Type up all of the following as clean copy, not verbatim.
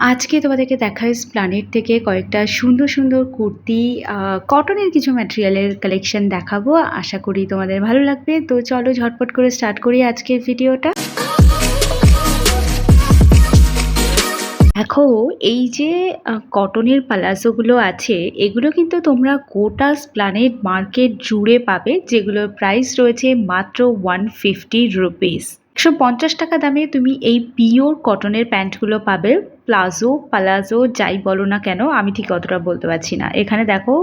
আজকে তোমাদেরকে দেখাই এসপ্ল্যানেড থেকে কয়েকটা সুন্দর সুন্দর কুর্তি কটনের কিছু ম্যাটেরিয়ালের কালেকশন দেখাবো। আশা করি তোমাদের ভালো লাগবে। তো চলো ঝটপট করে স্টার্ট করি আজকের ভিডিওটা। দেখো, এই যে কটনের পালাজোগুলো আছে, এগুলো কিন্তু তোমরা গোটা এসপ্ল্যানেড মার্কেট জুড়ে পাবে, যেগুলোর প্রাইস রয়েছে মাত্র 150 রুপিস। 150 টাকা দামে তুমি এই পিওর কটনের প্যান্টগুলো পাবে। প্লাজো পালাজো যাই বলো না কেন, আমি ঠিক অতটা বলতে পারছি না। এখানে দেখো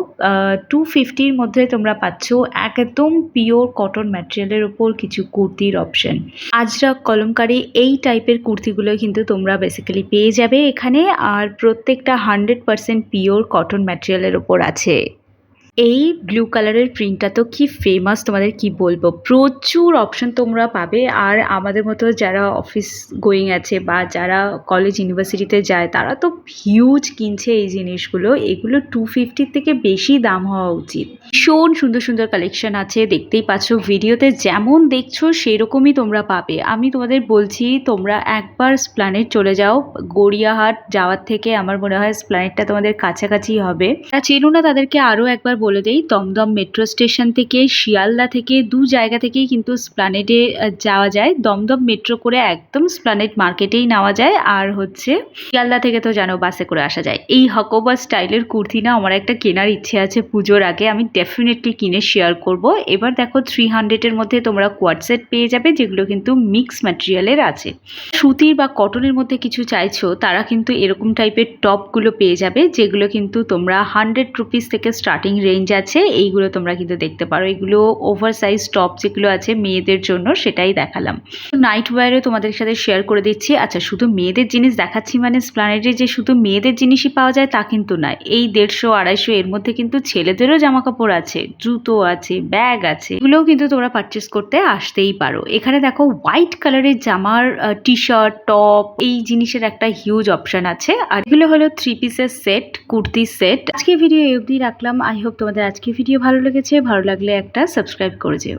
250-র মধ্যে তোমরা পাচ্ছ একদম পিওর কটন ম্যাটেরিয়ালের উপর কিছু কুর্তির অপশন। আজরাক কলমকারি এই টাইপের কুর্তিগুলো কিন্তু তোমরা বেসিক্যালি পেয়ে যাবে এখানে, আর প্রত্যেকটা 100% পিওর কটন ম্যাটেরিয়ালের ওপর আছে। এই ব্লু কালারের প্রিন্টটা তো কি ফেমাস, তোমাদের কি বলবো। প্রচুর অপশন তোমরা পাবে। আর আমাদের মতো যারা অফিস গোয়িং আছে বা যারা কলেজ ইউনিভার্সিটিতে যায়, তারা তো হিউজ কিনছে এই জিনিসগুলো। এগুলো 250 থেকে বেশি দাম হওয়া উচিত। ভীষণ সুন্দর সুন্দর কালেকশন আছে, দেখতেই পাচ্ছ ভিডিওতে যেমন দেখছো সেরকমই তোমরা পাবে। আমি তোমাদের বলছি, তোমরা একবার এসপ্ল্যানেড চলে যাও। গড়িয়াহাট যাওয়ার থেকে আমার মনে হয় এসপ্ল্যানেডটা তোমাদের কাছাকাছি হবে। চেনো না তাদেরকে আরও একবার বলে দেই, দমদম মেট্রো স্টেশন থেকে শিয়ালদা থেকে দু জায়গা থেকেই কিন্তু এসপ্ল্যানেডে যাওয়া যায়। দমদম মেট্রো করে একদম এসপ্ল্যানেড মার্কেটেই নেওয়া যায়, আর হচ্ছে শিয়ালদা থেকে তো জানো বাসে করে আসা যায়। এই হকোবা স্টাইলের কুর্তি না আমার একটা কেনার ইচ্ছে আছে পুজোর আগে, আমি ডেফিনেটলি কিনে শেয়ার করব। এবার দেখো 300-এর মধ্যে তোমরা কোয়াড সেট পেয়ে যাবে, যেগুলো কিন্তু মিক্স ম্যাটেরিয়ালের আছে। সুতির বা কটনের মধ্যে কিছু চাইছো, তারা কিন্তু এরকম টাইপের টপগুলো পেয়ে যাবে, যেগুলো কিন্তু তোমরা 100 রুপিস থেকে স্টার্টিং রেঞ্জ আছে। এইগুলো তোমরা কিন্তু দেখতে পারো। এগুলো ওভার সাইজ টপ যেগুলো আছে মেয়েদের জন্য, সেটাই দেখালাম। নাইট ওয়্যারও তোমাদের সাথে শেয়ার করে দিচ্ছি। আচ্ছা, শুধু মেয়েদের জিনিস দেখাচ্ছি মানে এসপ্ল্যানেডে যে শুধু মেয়েদের জিনিসই পাওয়া যায় তা কিন্তু নয়। এই 150-250 এর মধ্যে কিন্তু ছেলেদেরও জামা কাপড় আছে, জুতো আছে, ব্যাগ আছে, এগুলোও কিন্তু তোমরা পারচেস করতে আসতেই পারো। এখানে দেখো হোয়াইট কালারের জামার টি শার্ট টপ এই জিনিসের একটা হিউজ অপশন আছে। আর এগুলো হলো 3 পিসের সেট, কুর্তি সেট। আজকে ভিডিও এই অবধি রাখলাম। আই হোপ তোমাদের আজকে ভিডিও ভালো লেগেছে। ভালো লাগলে একটা সাবস্ক্রাইব করে যেও।